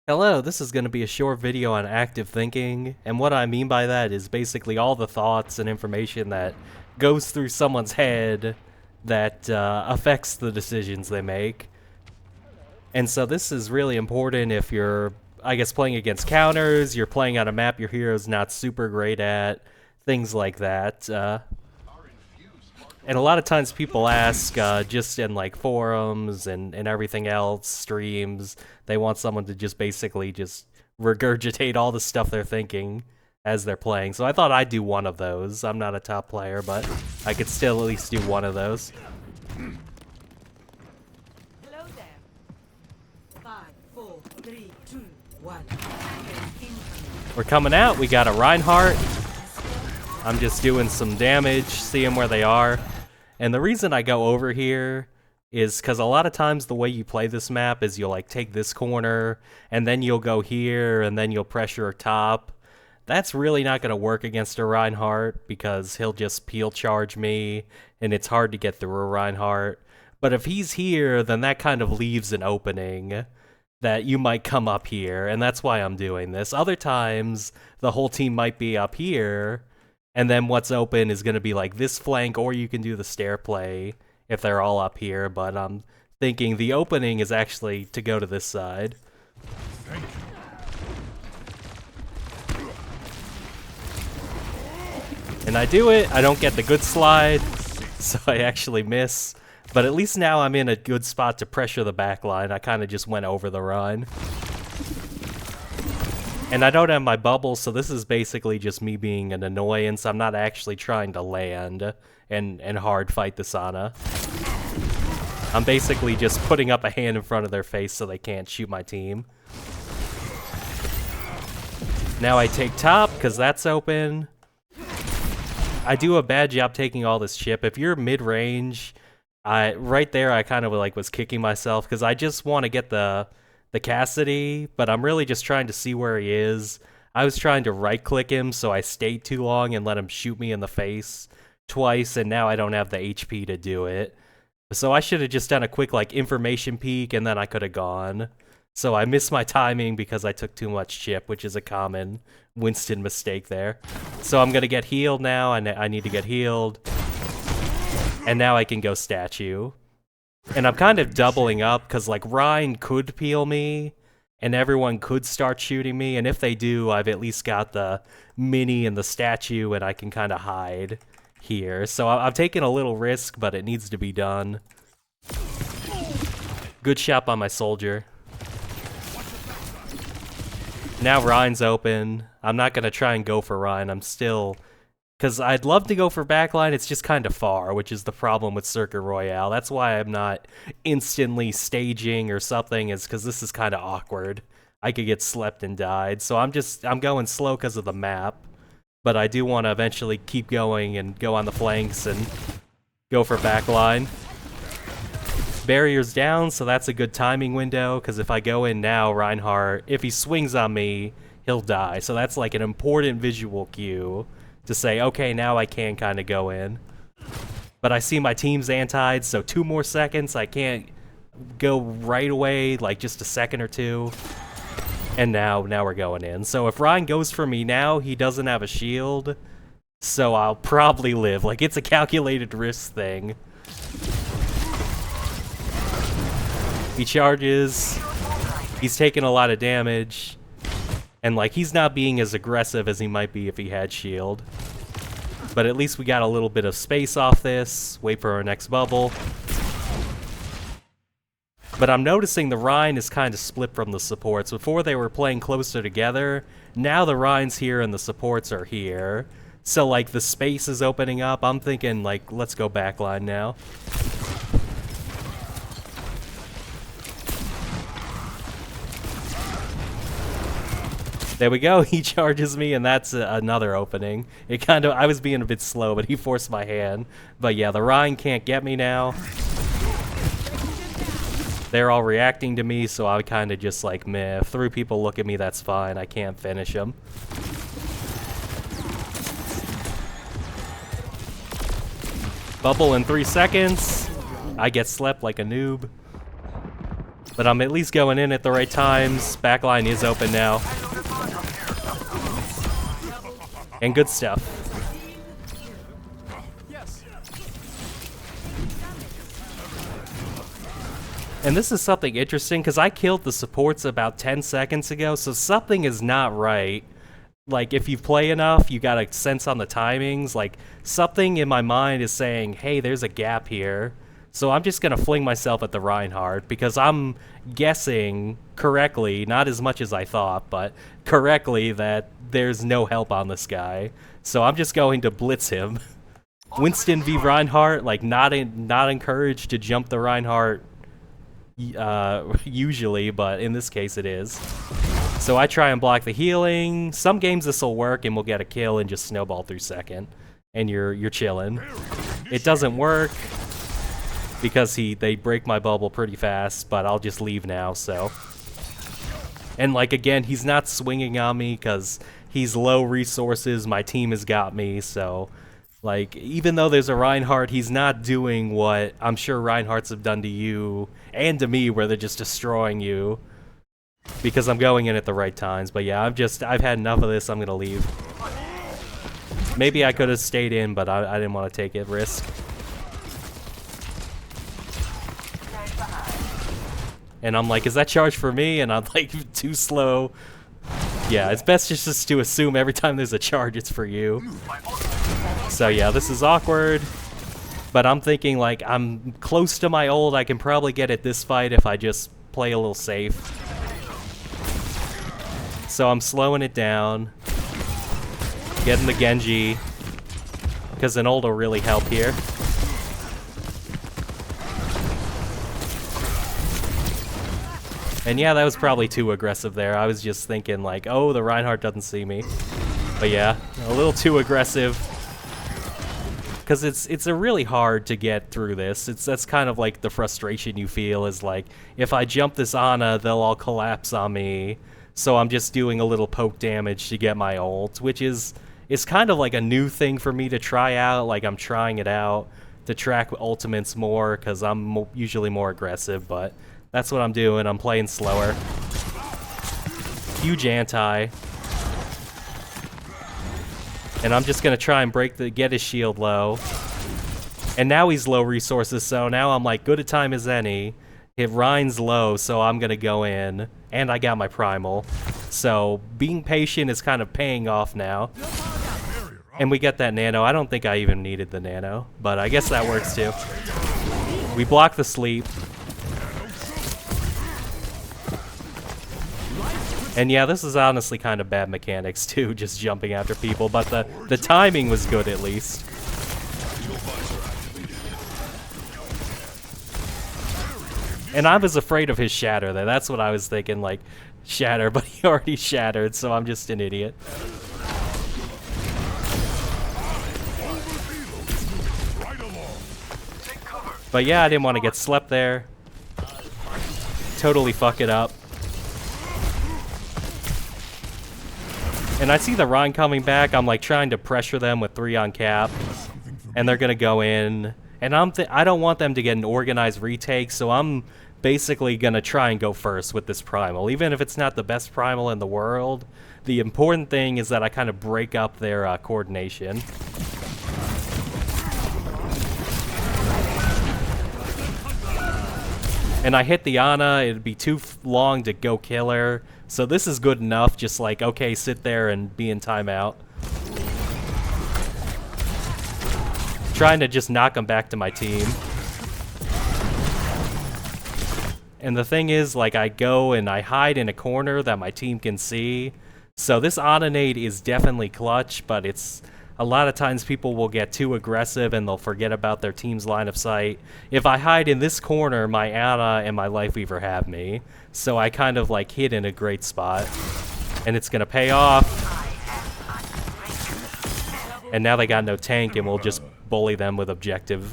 Hello, this is going to be a short video on active thinking, and what I mean by that is basically all the thoughts and information that goes through someone's head that affects the decisions they make. And so this is really important if you're, I guess, playing against counters, you're playing on a map your hero's not super great at, things like that. And a lot of times people ask, just in like forums and everything else, streams, they want someone to just basically just regurgitate all the stuff they're thinking as they're playing. So I thought I'd do one of those. I'm not a top player, but I could still at least do one of those. Hello there. 5, 4, 3, 2, 1. We're coming out. We got a Reinhardt. I'm just doing some damage, seeing where they are. And the reason I go over here is because a lot of times the way you play this map is you'll like take this corner, and then you'll go here, and then you'll pressure a top. That's really not going to work against a Reinhardt because he'll just peel charge me, and it's hard to get through a Reinhardt. But if he's here, then that kind of leaves an opening that you might come up here, and that's why I'm doing this. Other times, the whole team might be up here, and then what's open is going to be like this flank, or you can do the stair play if they're all up here, but I'm thinking the opening is actually to go to this side. And I do it, I don't get the good slide, so I actually miss. But at least now I'm in a good spot to pressure the back line. I kind of just went over the run. And I don't have my bubble, so this is basically just me being an annoyance. I'm not actually trying to land and hard fight the Sana. I'm basically just putting up a hand in front of their face so they can't shoot my team. Now I take top, because that's open. I do a bad job taking all this chip. If you're mid-range, right there I kind of like was kicking myself, because I just want to get the Cassidy, but I'm really just trying to see where he is. I was trying to right-click him, so I stayed too long and let him shoot me in the face twice, and now I don't have the HP to do it. So I should have just done a quick like information peek, and then I could have gone. So I missed my timing because I took too much chip, which is a common Winston mistake there. So I'm going to get healed now, and I need to get healed. And now I can go statue. And I'm kind of doubling up, because like Rein could peel me, and everyone could start shooting me, and if they do, I've at least got the mini and the statue, and I can kind of hide here. So I've taken a little risk, but it needs to be done. Good shot by my soldier. Now Rein's open. I'm not going to try and go for Rein. I'm still... Because I'd love to go for backline, it's just kind of far, which is the problem with Circuit Royale. That's why I'm not instantly staging or something, is because this is kind of awkward. I could get slept and died, so I'm going slow because of the map. But I do want to eventually keep going and go on the flanks and go for backline. Barrier's down, so that's a good timing window, because if I go in now, Reinhardt, if he swings on me, he'll die. So that's like an important visual cue to say, okay, now I can kind of go in. But I see my team's anti'd, so 2 more seconds. I can't go right away, like just a second or two. And now we're going in. So if Rein goes for me now, he doesn't have a shield, so I'll probably live. Like, it's a calculated risk thing. He charges. He's taking a lot of damage. And, like, he's not being as aggressive as he might be if he had shield. But at least we got a little bit of space off this. Wait for our next bubble. But I'm noticing the Rein is kind of split from the supports. Before they were playing closer together. Now the Rein's here and the supports are here. So, like, the space is opening up. I'm thinking, like, let's go backline now. There we go, he charges me, and that's another opening. It kind of, I was being a bit slow, but he forced my hand. But yeah, the Rein can't get me now. They're all reacting to me, so I kind of just like, meh. If 3 people look at me, that's fine. I can't finish them. Bubble in 3 seconds. I get slept like a noob. But I'm at least going in at the right times. Backline is open now. And good stuff. And this is something interesting, because I killed the supports about 10 seconds ago, so something is not right. Like, if you play enough, you got a sense on the timings. Like, something in my mind is saying, hey, there's a gap here. So I'm just going to fling myself at the Reinhardt, because I'm guessing correctly, not as much as I thought, but correctly, that there's no help on this guy. So I'm just going to blitz him. Winston v Reinhardt, like, not encouraged to jump the Reinhardt usually, but in this case it is. So I try and block the healing. Some games this will work and we'll get a kill and just snowball through second, and you're chilling. It doesn't work because they break my bubble pretty fast, but I'll just leave now. So, and like again, he's not swinging on me because he's low resources. My team has got me, so like, even though there's a Reinhardt, he's not doing what I'm sure Reinhardts have done to you and to me, where they're just destroying you, because I'm going in at the right times. But yeah, I've had enough of this. I'm gonna leave. Maybe I could have stayed in, but I didn't want to take it risk. And I'm like, is that charge for me? And I'm like, too slow. Yeah, it's best just to assume every time there's a charge, it's for you. So yeah, this is awkward. But I'm thinking, like, I'm close to my ult. I can probably get at this fight if I just play a little safe. So I'm slowing it down. Getting the Genji, because an ult will really help here. And yeah, that was probably too aggressive there. I was just thinking like, oh, the Reinhardt doesn't see me. But yeah, a little too aggressive. Because it's a really hard to get through this. That's kind of like the frustration you feel is like, if I jump this Ana, they'll all collapse on me. So I'm just doing a little poke damage to get my ult, which is kind of like a new thing for me to try out. Like, I'm trying it out to track ultimates more, because I'm usually more aggressive, but that's what I'm doing. I'm playing slower. Huge anti. And I'm just gonna try and get his shield low. And now he's low resources, so now I'm like good a time as any. Rein's low, so I'm gonna go in. And I got my primal. So being patient is kind of paying off now. And we get that nano. I don't think I even needed the nano, but I guess that works too. We block the sleep. And yeah, this is honestly kind of bad mechanics too, just jumping after people, but the timing was good at least. And I was afraid of his shatter there. That's what I was thinking, like, shatter, but he already shattered, so I'm just an idiot. But yeah, I didn't want to get slept there. Totally fuck it up. And I see the Rein coming back. I'm like trying to pressure them with 3 on cap, and they're gonna go in. And I don't want them to get an organized retake, so I'm basically gonna try and go first with this primal, even if it's not the best primal in the world. The important thing is that I kind of break up their coordination. And I hit the Ana. It'd be too long to go kill her. So this is good enough, just like, okay, sit there and be in timeout. Trying to just knock them back to my team. And the thing is, like, I go and I hide in a corner that my team can see. So this Ana nade is definitely clutch, but it's a lot of times people will get too aggressive and they'll forget about their team's line of sight. If I hide in this corner, my Ana and my Lifeweaver have me. So I kind of like hid in a great spot. And it's gonna pay off. And now they got no tank, and we'll just bully them with objective